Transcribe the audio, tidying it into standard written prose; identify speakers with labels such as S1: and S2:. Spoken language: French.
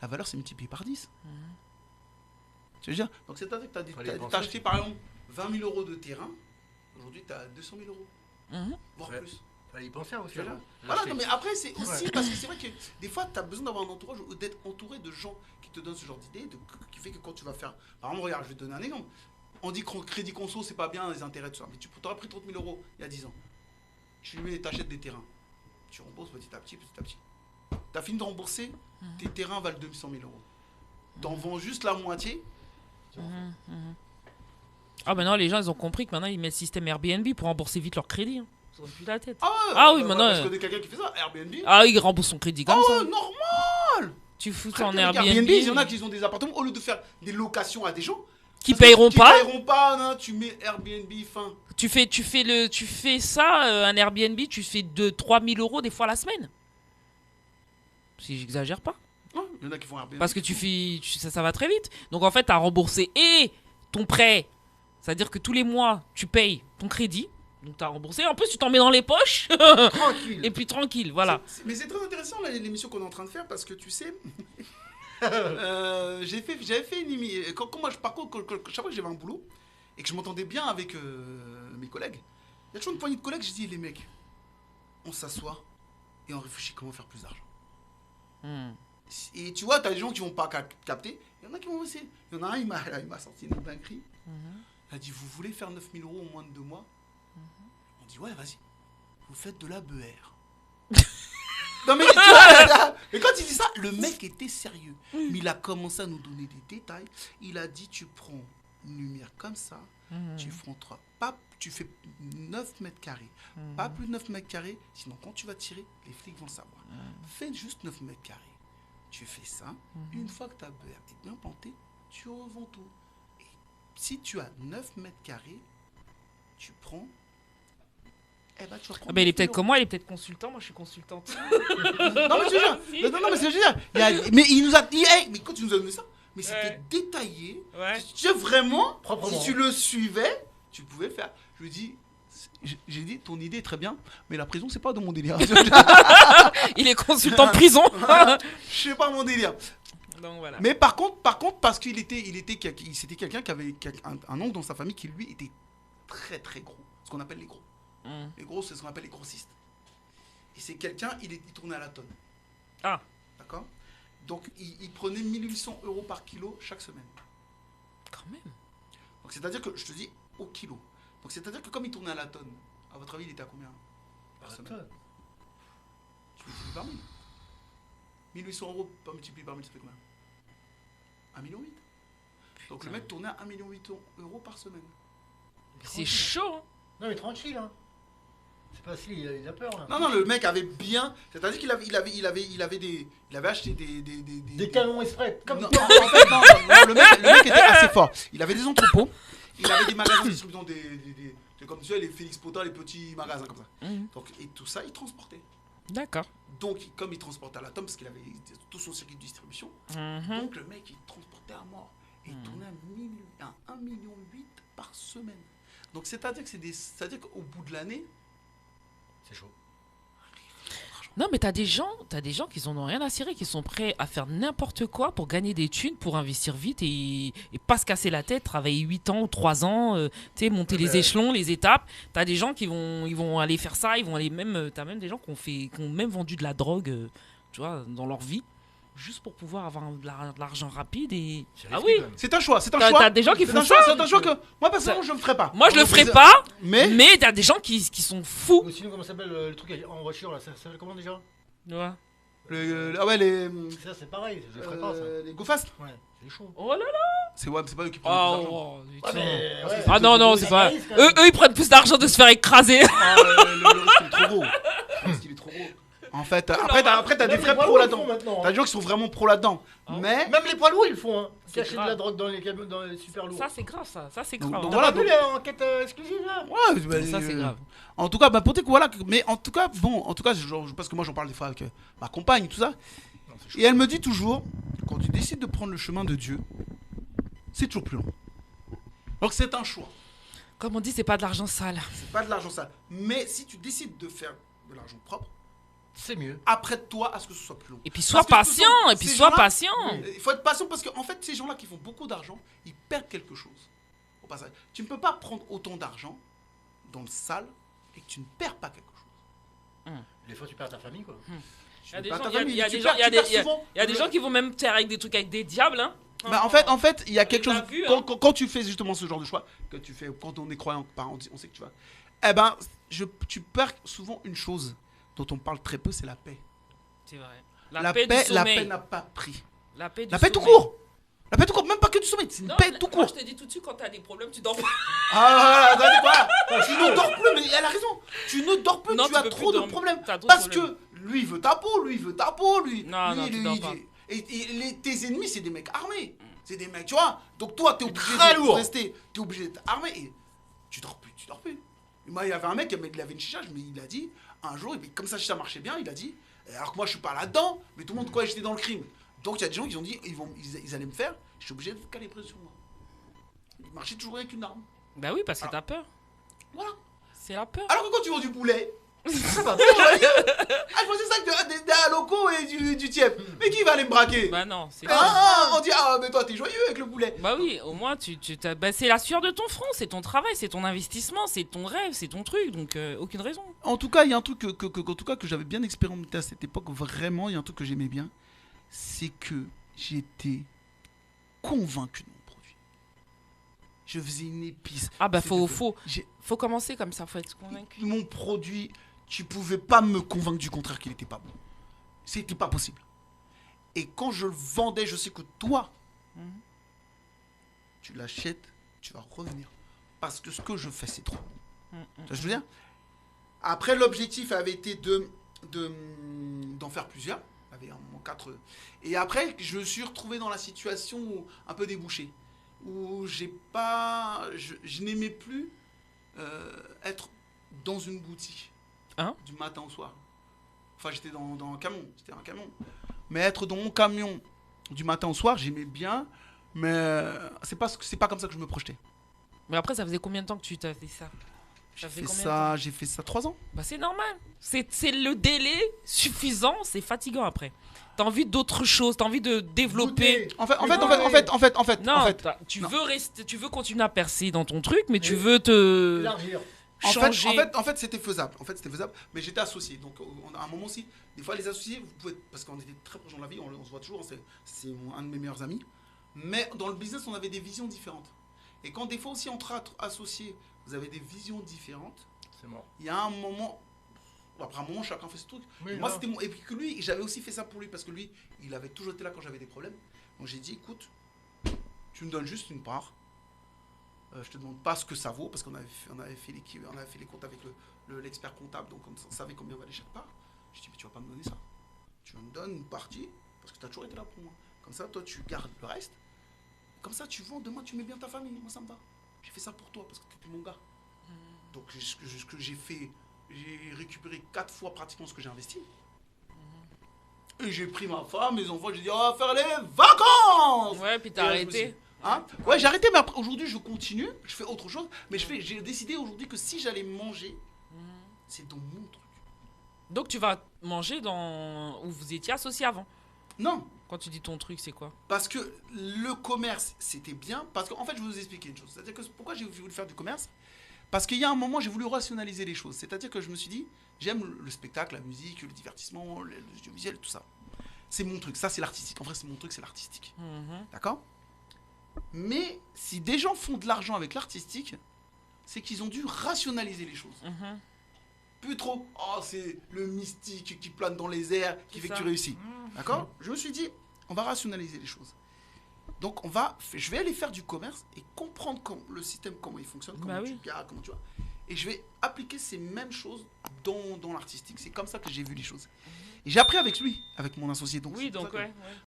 S1: la valeur s'est multipliée par 10. Tu veux dire? Donc c'est-à-dire que tu as acheté par exemple 20 000 euros de terrain, aujourd'hui tu as 200 000 euros, voire plus.
S2: Fallait y penser aussi.
S1: Voilà, non, mais après c'est aussi parce que c'est vrai que des fois tu as besoin d'avoir un entourage ou d'être entouré de gens qui te donnent ce genre d'idées, qui fait que quand tu vas faire. Par exemple, regarde, je vais te donner un exemple. On dit que crédit conso c'est pas bien les intérêts tout ça, mais tu aurais pris 30 000 euros il y a 10 ans. Tu achètes des terrains, tu rembourses petit à petit, petit à petit. Tu as fini de rembourser, tes terrains valent 200 000 euros. T'en vends juste la moitié.
S3: Ah, maintenant, les gens, ils ont compris que maintenant, ils mettent le système Airbnb pour rembourser vite leur crédit. Ils ont plus la tête. Oui, maintenant.
S1: Je connais quelqu'un qui fait ça, Airbnb.
S3: Il rembourse son crédit comme ça.
S1: Normal.
S3: Tu fous ça en
S1: Airbnb. Il y en a qui ont des appartements, au lieu de faire des locations à des gens
S3: qui paieront pas.
S1: Non, tu mets Airbnb fin.
S3: Tu fais ça, un Airbnb, tu fais 3 000 euros des fois la semaine. Si j'exagère pas.
S1: Il y en a qui font Airbnb.
S3: Parce que ça va très vite. Donc en fait, tu as remboursé et ton prêt. C'est-à-dire que tous les mois, tu payes ton crédit. Donc tu as remboursé. En plus, tu t'en mets dans les poches.
S2: Tranquille.
S3: Et puis tranquille, voilà.
S1: Mais c'est très intéressant l'émission qu'on est en train de faire parce que tu sais, j'avais fait une émission. Quand moi, chaque fois que j'avais un boulot et que je m'entendais bien avec mes collègues, il y a toujours une poignée de collègues. Je dis, les mecs, on s'assoit et on réfléchit comment faire plus d'argent. Et tu vois, t'as des gens qui vont pas capter. Il y en a qui vont essayer. Il y en a un, il m'a sorti une dinguerie. Il a dit, vous voulez faire 9 000 euros en moins de 2 mois? On dit, ouais, vas-y. Vous faites de la beurre. Non mais, tu vois, et quand il dit ça, le mec était sérieux. Mais il a commencé à nous donner des détails. Il a dit, tu prends une lumière comme ça, tu prends 3. Tu fais 9 mètres carrés. Pas plus de 9 mètres carrés, sinon quand tu vas tirer, les flics vont le savoir. Fais juste 9 mètres carrés. Tu fais ça, une fois que ta beurre est bien plantée, tu revends tout. Et si tu as 9 mètres carrés, tu prends... tu vas prendre
S3: il est peut-être comme moi, il est peut-être consultant. Moi, je suis consultante.
S1: Non, mais c'est génial. Mais il nous a dit... mais quand tu nous as donné ça, mais c'était détaillé. Tu sais, vraiment, si tu le suivais, tu pouvais le faire. Je lui dis... J'ai dit, ton idée est très bien, mais la prison, c'est pas dans mon délire.
S3: Il est consultant de prison.
S1: Je sais pas mon délire.
S3: Donc, voilà.
S1: Mais par contre, parce qu'il c'était quelqu'un qui avait un oncle dans sa famille qui, lui, était très, très gros. Ce qu'on appelle les gros. Les gros, c'est ce qu'on appelle les grossistes. Et c'est quelqu'un, il tournait à la tonne. D'accord? Donc, il prenait 1800 euros par kilo chaque semaine.
S3: Quand même.
S1: Donc, c'est-à-dire que, je te dis, au kilo. Donc c'est-à-dire que comme il tournait à la tonne, à votre avis, il était à combien par semaine? Tu multiplies par 1000. 1800 euros pas multiplié par 1000, ça fait combien? 1,8 million. Donc le mec tournait à 1,8 million euros par semaine.
S3: C'est chaud.
S2: Non mais tranquille, hein. C'est pas si il a peur là.
S1: Non, le mec avait bien. C'est-à-dire qu'il avait acheté
S2: des canons exprès. Comme
S1: non, en fait, non, le mec était assez fort. Il avait des entrepôts. Il avait des magasins de distribution, comme tu sais, les Félix Potin, les petits magasins comme ça. Donc, et tout ça, il transportait.
S3: D'accord.
S1: Donc, comme il transportait à la tonne, parce qu'il avait tout son circuit de distribution, donc le mec, il transportait à mort. Et il tournait à 1,8 million par semaine. Donc, c'est-à-dire qu'au bout de l'année,
S2: c'est chaud.
S3: Non, mais t'as des gens qui en ont rien à cirer, qui sont prêts à faire n'importe quoi pour gagner des thunes, pour investir vite et pas se casser la tête, travailler 8 ans ou 3 ans, monter les échelons, les étapes. T'as des gens qui vont aller faire ça, t'as même des gens qui ont même vendu de la drogue, tu vois, dans leur vie, juste pour pouvoir avoir de l'argent rapide et...
S2: Ah oui,
S1: c'est un choix,
S3: T'as des gens qui font ça.
S1: C'est un choix que moi personnellement je ne ferais pas.
S3: Moi je le ferais pas,
S1: mais
S3: t'as des gens qui sont fous.
S2: Ou sinon comment s'appelle le truc en voiture là, ça s'appelle comment déjà?
S3: Ouais.
S2: Ça c'est pareil, je le ferais pas ça.
S1: Les Go Fast.
S2: Ouais, c'est chaud.
S3: Oh là là.
S1: C'est pas eux qui prennent l'argent.
S3: Non, c'est pas. Eux ils prennent plus d'argent de se faire écraser.
S1: Le risque il est trop gros. Le risque il est trop gros. En fait, après t'as des vrais pros là-dedans. T'as des gens qui sont vraiment pros là-dedans. Mais
S2: même les poids lourds ils le font, hein. Cacher de la drogue dans les super lourds.
S3: Ça c'est grave, ça c'est grave.
S2: Donc voilà, vu l'enquête exclusive là.
S1: Ouais,
S3: ça c'est grave.
S1: En tout cas, pour que voilà, mais en tout cas, parce que moi j'en parle des fois avec ma compagne, tout ça. Et elle me dit toujours, quand tu décides de prendre le chemin de Dieu, c'est toujours plus long. Donc c'est un choix.
S3: Comme on dit, c'est pas de l'argent sale.
S1: C'est pas de l'argent sale. Mais si tu décides de faire de l'argent propre,
S2: C'est mieux.
S1: apprête-toi à ce que ce soit plus long.
S3: Et puis sois
S1: Parce que de toute
S3: patient,
S1: façon,
S3: et puis
S1: ces
S3: sois
S1: gens-là,
S3: patient.
S1: Il faut être patient parce qu'en fait, ces gens-là qui font beaucoup d'argent, ils perdent quelque chose. Au passage, tu ne peux pas prendre autant d'argent dans le sale et que tu ne perds pas quelque chose.
S2: Des fois, tu perds ta famille, quoi.
S3: Il y a des
S1: Pas
S3: gens,
S1: ta
S3: il y a-
S1: famille,
S3: il y a
S1: tu
S3: des
S1: perds-
S3: gens, il y a
S1: tu perds
S3: des- il y a-
S1: souvent
S3: il y a des
S1: le-
S3: gens qui vont même faire avec des trucs avec des diables, hein.
S1: Bah, en fait, il y a quelque
S3: On
S1: chose.
S3: l'a vu,
S1: Quand,
S3: hein.
S1: quand tu fais justement ce genre de choix, que tu fais quand on est croyant, on sait que tu vas. Eh ben, tu perds souvent une chose dont on parle très peu, c'est la paix.
S3: C'est vrai.
S1: La
S3: paix,
S1: paix,
S3: du
S1: la
S3: sommeil.
S1: paix n'a pas pris.
S3: La paix, du
S1: La paix tout
S3: sommeil.
S1: court. La paix tout court, même pas que du sommeil, c'est une
S3: Non,
S1: paix tout
S3: moi,
S1: court.
S3: je te dis tout de suite, quand t'as des problèmes, tu dors pas.
S1: Ah, voilà, quoi tu ne dors plus, mais elle a raison. Tu ne dors plus,
S3: Non,
S1: tu
S3: tu
S1: as
S3: peux
S1: trop
S3: plus
S1: de
S3: dormir.
S1: problèmes.
S3: T'as trop de
S1: Parce
S3: problèmes.
S1: que lui il veut ta peau, lui il veut ta peau, lui.
S3: Non,
S1: lui,
S3: non, tu
S1: lui,
S3: dors pas.
S1: Et tes ennemis, c'est des mecs armés. C'est des mecs, tu vois. Donc toi, t'es obligé
S2: très
S1: de
S2: lourd.
S1: rester, t'es obligé d'être armé. Et tu dors plus, tu dors plus. Et moi, il y avait un mec, il avait une chicha, mais il a dit, un jour, et puis, comme ça marchait bien, il a dit, alors que moi je suis pas là-dedans, mais tout le monde croyait que j'étais dans le crime. Donc il y a des gens qui ont dit, ils allaient me faire, je suis obligé de calibrer sur moi. Il marchait toujours avec une arme.
S3: Bah oui, parce que
S1: Alors.
S3: t'as peur.
S1: Voilà.
S3: C'est la peur.
S1: Alors que quand tu vends du poulet, ça va. Je faisais ça avec des locaux et du tiep. Mais qui va aller me braquer?
S3: Bah non, c'est
S1: On dit, ah, mais toi, t'es joyeux avec le poulet.
S3: Bah oui, au moins bah, c'est la sueur de ton front, c'est ton travail, c'est ton investissement, c'est ton rêve, c'est ton truc, donc aucune raison.
S1: En tout cas, il y a un truc que j'avais bien expérimenté à cette époque, vraiment, il y a un truc que j'aimais bien, c'est que j'étais convaincu de mon produit. Je faisais une épice.
S3: Ah bah
S1: C'était-
S3: faut commencer comme ça, faut être convaincu.
S1: Mon produit, tu pouvais pas me convaincre du contraire qu'il était pas bon. C'était pas possible. Et quand je le vendais, je sais que toi, tu l'achètes, tu vas revenir. Parce que ce que je fais, c'est trop bon. Tu vois ce que je veux dire? Après, l'objectif avait été d'en faire plusieurs. Il y avait un moment 4. Et après, je me suis retrouvé dans la situation un peu débouchée. Où je n'aimais plus être dans une boutique.
S3: Hein?
S1: Du matin au soir. Enfin, j'étais dans un camion. C'était un camion. Mais être dans mon camion du matin au soir, j'aimais bien. Mais c'est pas comme ça que je me projetais.
S3: Mais après, ça faisait combien de temps que tu t'as fait ça?
S1: J'ai fait ça 3 ans.
S3: Bah c'est normal. C'est le délai suffisant, c'est fatigant après. T'as envie d'autre chose, t'as envie de développer.
S1: En fait,
S3: Non, tu
S1: non.
S3: veux rester, tu veux continuer à percer dans ton truc, mais tu veux te
S2: Élargir.
S3: changer.
S1: En fait, c'était faisable. Mais j'étais associé. Donc, à un moment aussi, des fois, les associés, vous pouvez, parce qu'on était très proches dans la vie, on se voit toujours, c'est un de mes meilleurs amis. Mais dans le business, on avait des visions différentes. Et quand des fois aussi, entre associés, vous avez des visions différentes,
S2: C'est mort.
S1: il y a un moment. Après un moment, chacun fait ce truc.
S2: Oui,
S1: Et moi,
S2: là.
S1: c'était mon. Et puis que lui, j'avais aussi fait ça pour lui, parce que lui, il avait toujours été là quand j'avais des problèmes. Donc j'ai dit, écoute, tu me donnes juste une part. Je te demande pas ce que ça vaut, parce qu'on avait fait les comptes avec l'expert comptable, donc on savait combien valait chaque part. Je dis, mais tu vas pas me donner ça. Tu me donnes une partie, parce que tu as toujours été là pour moi. Comme ça, toi, tu gardes le reste. Comme ça, tu vends, demain, tu mets bien ta famille. Moi, ça me va. J'ai fait ça pour toi, parce que tu étais mon gars. Donc, ce que j'ai fait, j'ai récupéré 4 fois pratiquement ce que j'ai investi. Et j'ai pris ma femme, mes enfants, j'ai dit, on va faire les vacances.
S3: Ouais, puis t'as
S1: Et là, je me
S3: arrêté.
S1: suis- Hein? Ouais, j'ai arrêté, mais après, aujourd'hui, je continue, je fais autre chose. Mais j'ai décidé aujourd'hui que si j'allais manger, c'est dans mon truc.
S3: Donc tu vas manger dans où vous étiez associés avant.
S1: Non,
S3: Quand tu dis ton truc, c'est quoi?
S1: parce que le commerce, c'était bien. Parce qu'en fait, je vais vous expliquer une chose. C'est-à-dire que pourquoi j'ai voulu faire du commerce? Parce qu'il y a un moment, j'ai voulu rationaliser les choses. C'est-à-dire que je me suis dit, j'aime le spectacle, la musique, le divertissement, l'audiovisuel, tout ça. C'est mon truc. Ça, c'est l'artistique. En vrai, c'est mon truc, c'est l'artistique. D'accord? Mais si des gens font de l'argent avec l'artistique, c'est qu'ils ont dû rationaliser les choses. Plus trop, oh, c'est le mystique qui plane dans les airs, qui
S3: C'est
S1: fait que
S3: ça.
S1: tu réussis. D'accord? Je me suis dit, on va rationaliser les choses. Donc, je vais aller faire du commerce et comprendre le système, comment il fonctionne, comment
S3: Bah
S1: tu
S3: oui.
S1: gardes, comment tu vois. Et je vais appliquer ces mêmes choses dans l'artistique. C'est comme ça que j'ai vu les choses. Et j'ai appris avec lui, avec mon associé. Donc
S3: Oui,
S1: c'est pour
S3: donc
S1: ça que-
S3: ouais.